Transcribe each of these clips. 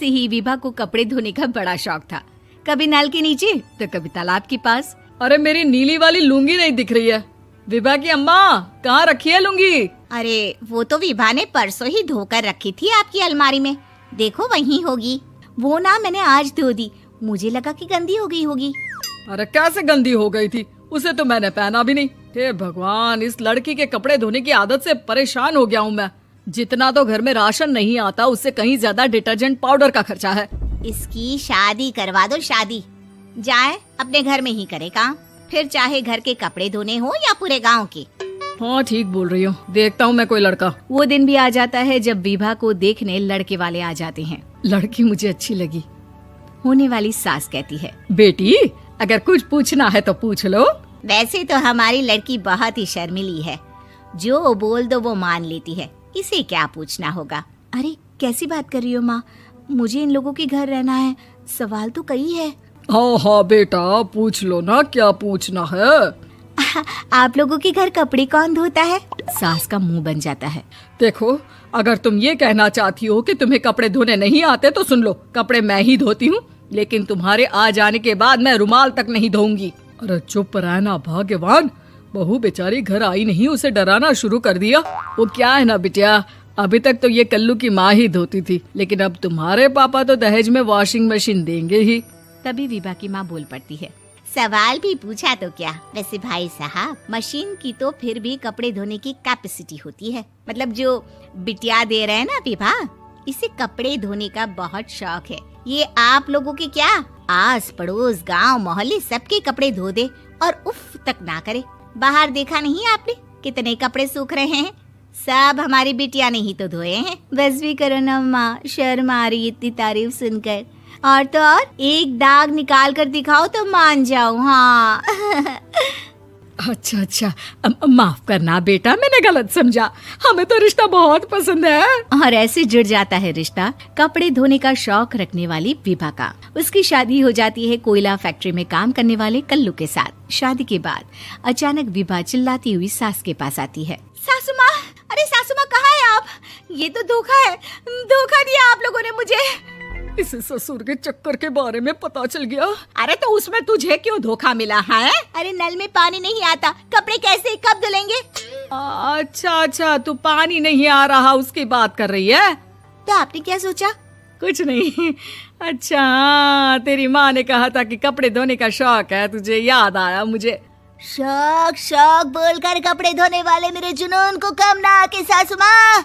से ही विभा को कपड़े धोने का बड़ा शौक था। कभी नल के नीचे तो कभी तालाब के पास। अरे मेरी नीली वाली लुंगी नहीं दिख रही है। विभा की अम्मा, कहाँ रखी है लुंगी? अरे वो तो विभा ने परसों ही धोकर रखी थी आपकी अलमारी में, देखो वहीं होगी। वो ना मैंने आज धो दी, मुझे लगा कि गंदी हो गई होगी। अरे कैसे गंदी हो गई थी? उसे तो मैंने पहना भी नहीं। हे भगवान, इस लड़की के कपड़े धोने की आदत से परेशान हो गया हूँ मैं। जितना तो घर में राशन नहीं आता, उससे कहीं ज्यादा डिटर्जेंट पाउडर का खर्चा है। इसकी शादी करवा दो, शादी। जाए अपने घर में ही करे काम, फिर चाहे घर के कपड़े धोने हो या पूरे गांव के। हाँ ठीक बोल रही हो, देखता हूँ मैं कोई लड़का। वो दिन भी आ जाता है जब विभा को देखने लड़के वाले आ जाते हैं। लड़की मुझे अच्छी लगी। होने वाली सास कहती है, बेटी अगर कुछ पूछना है तो पूछ लो। वैसे तो हमारी लड़की बहुत ही शर्मिली है, जो बोल दो वो मान लेती है, इसे क्या पूछना होगा। अरे कैसी बात कर रही हो माँ, मुझे इन लोगों के घर रहना है, सवाल तो कई है। हाँ हाँ बेटा, पूछ लो ना, क्या पूछना है। आप लोगों के घर कपड़े कौन धोता है? सास का मुंह बन जाता है। देखो, अगर तुम ये कहना चाहती हो कि तुम्हें कपड़े धोने नहीं आते तो सुन लो, कपड़े मैं ही धोती हूँ, लेकिन तुम्हारे आ जाने के बाद मैं रुमाल तक नहीं धोऊंगी। अरे चुप रहना भाग्यवान, बहू बेचारी घर आई नहीं, उसे डराना शुरू कर दिया। वो क्या है ना बिटिया, अभी तक तो ये कल्लू की माँ ही धोती थी, लेकिन अब तुम्हारे पापा तो दहेज में वॉशिंग मशीन देंगे ही। तभी विभा की माँ बोल पड़ती है, सवाल भी पूछा तो क्या। वैसे भाई साहब, मशीन की तो फिर भी कपड़े धोने की कैपेसिटी होती है। मतलब जो बिटिया दे रहे हैं ना विभा, इसे कपड़े धोने का बहुत शौक है। ये आप लोगों के क्या, आस पड़ोस गांव मोहल्ले सबके कपड़े धो दे और उफ तक ना करे। बाहर देखा नहीं आपने कितने कपड़े सूख रहे हैं? सब हमारी बिटिया ने ही तो धोए हैं। बस भी करो ना माँ, शर्म आ रही इतनी तारीफ सुनकर। और तो और एक दाग निकाल कर दिखाओ तो मान जाऊं। हाँ अच्छा अच्छा, माफ करना बेटा, मैंने गलत समझा। हमें तो रिश्ता बहुत पसंद है। और ऐसे जुड़ जाता है रिश्ता कपड़े धोने का शौक रखने वाली विभा का। उसकी शादी हो जाती है कोयला फैक्ट्री में काम करने वाले कल्लू के साथ। शादी के बाद अचानक विभा चिल्लाती हुई सास के पास आती है। सासू माँ, अरे सासू माँ कहाँ है आप? ये तो धोखा है, धोखा दिया आप लोगों ने मुझे। इसे ससुर के चक्कर के बारे में पता चल गया। अरे तो उसमें तुझे क्यों धोखा मिला है? अरे नल में पानी नहीं आता, कपड़े कैसे कब धुलेंगे? अच्छा अच्छा, तू पानी नहीं आ रहा उसकी बात कर रही है। तो आपने क्या सोचा? कुछ नहीं। अच्छा हाँ, तेरी माँ ने कहा था कि कपड़े धोने का शौक है तुझे, याद आया मुझे। शौक शौक बोलकर कपड़े धोने वाले मेरे जुनून को कम ना आके सासू माँ,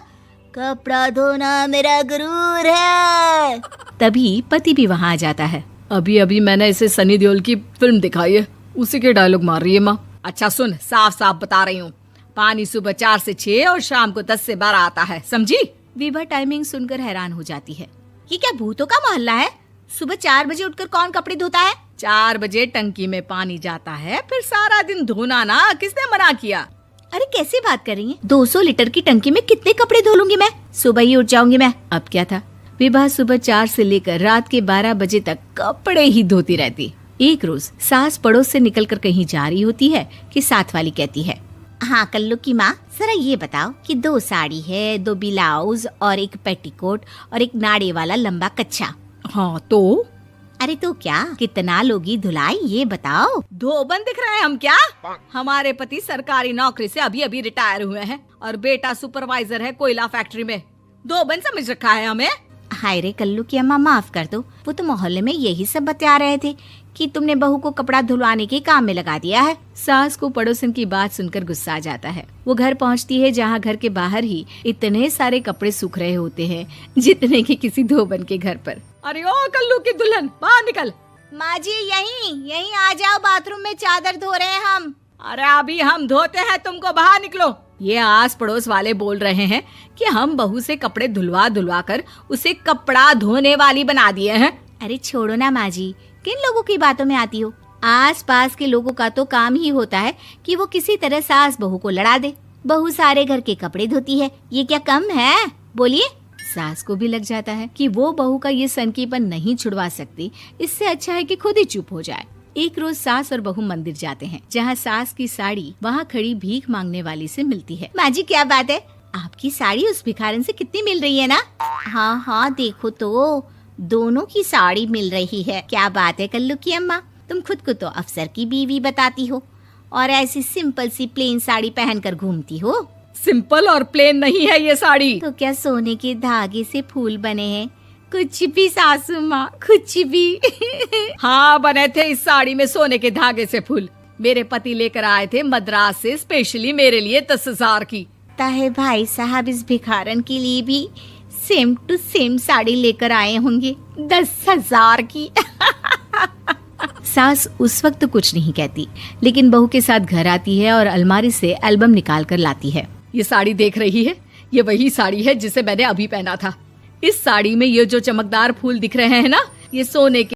कपड़ा धोना मेरा गुरूर है। तभी पति भी वहाँ आ जाता है। अभी अभी मैंने इसे सनी देओल की फिल्म दिखाई है, उसी के डायलॉग मार रही है माँ। अच्छा सुन, साफ साफ बता रही हूँ, पानी सुबह 4 से 6 और शाम को 10 से 12 आता है, समझी? विभा टाइमिंग सुनकर हैरान हो जाती है। ये क्या भूतों का मोहल्ला है? सुबह 4 बजे उठकर कौन कपड़े धोता है? 4 बजे टंकी में पानी जाता है, फिर सारा दिन धोना ना, किसने मना किया? अरे कैसी बात कर रही हैं? 200 लीटर की टंकी में कितने कपड़े धो लूंगी मैं? सुबह ही उठ जाऊंगी मैं। अब क्या था, विभा सुबह 4 से लेकर रात के 12 बजे तक कपड़े ही धोती रहती। एक रोज सास पड़ोस से निकलकर कहीं जा रही होती है कि साथ वाली कहती है, हाँ कल्लू की माँ, जरा ये बताओ कि 2 साड़ी है, 2 ब्लाउज और एक पेटीकोट और एक नाड़े वाला लंबा कच्छा। हाँ तो? अरे तो क्या, कितना लोगी धुलाई ये बताओ। धोबन दिख रहे हैं हम क्या? हमारे पति सरकारी नौकरी से अभी अभी रिटायर हुए हैं और बेटा सुपरवाइजर है कोयला फैक्ट्री में। धोबन समझ रखा है हमें। हाय रे कल्लू की अम्मा, माफ कर दो, वो तो मोहल्ले में यही सब बता रहे थे कि तुमने बहू को कपड़ा धुलवाने के काम में लगा दिया है। सास को पड़ोसन की बात सुनकर गुस्सा आ जाता है। वो घर पहुंचती है जहां घर के बाहर ही इतने सारे कपड़े सूख रहे होते हैं जितने कि किसी धोबन के घर पर। अरे ओ कल्लू की दुल्हन, बाहर निकल। माँ जी यहीं आ जाओ, बाथरूम में चादर धो रहे हैं हम। अरे अभी हम धोते हैं, तुमको बाहर निकलो। ये आस पड़ोस वाले बोल रहे हैं कि हम बहू से कपड़े धुलवा धुलवा कर उसे कपड़ा धोने वाली बना दिए हैं। अरे छोड़ो ना माँ जी, किन लोगों की बातों में आती हो? आस पास के लोगों का तो काम ही होता है कि वो किसी तरह सास बहू को लड़ा दे। बहू सारे घर के कपड़े धोती है, ये क्या कम है? बोलिए। सास को भी लग जाता है कि वो बहू का ये सनकीपन नहीं छुड़वा सकती, इससे अच्छा है कि खुद ही चुप हो जाए। एक रोज सास और बहू मंदिर जाते हैं, जहाँ सास की साड़ी वहाँ खड़ी भीख मांगने वाली से मिलती है। माँ जी क्या बात है, आपकी साड़ी उस भिखारन से कितनी मिल रही है ना? हाँ हाँ देखो तो, दोनों की साड़ी मिल रही है। क्या बात है कल्लू की अम्मा, तुम खुद को तो अफसर की बीवी बताती हो और ऐसी सिंपल सी प्लेन साड़ी पहनकर घूमती हो। सिंपल और प्लेन नहीं है ये साड़ी। तो क्या सोने के धागे से फूल बने हैं? कुछ भी सासू माँ, कुछ भी। हाँ, बने थे इस साड़ी में सोने के धागे से फूल। मेरे पति लेकर आए थे मद्रास से स्पेशली मेरे लिए 10,000 की। ताहे भाई साहब इस भिखारन के लिए भी सेम टू सेम साड़ी लेकर आए होंगे 10,000 की। सास उस वक्त तो कुछ नहीं कहती, लेकिन बहू के साथ घर आती है और अलमारी से एल्बम निकाल कर लाती है। ये साड़ी देख रही है, ये वही साड़ी है जिसे मैंने अभी पहना था। इस साड़ी में ये जो चमकदार फूल दिख रहे हैं ना, ये सोने के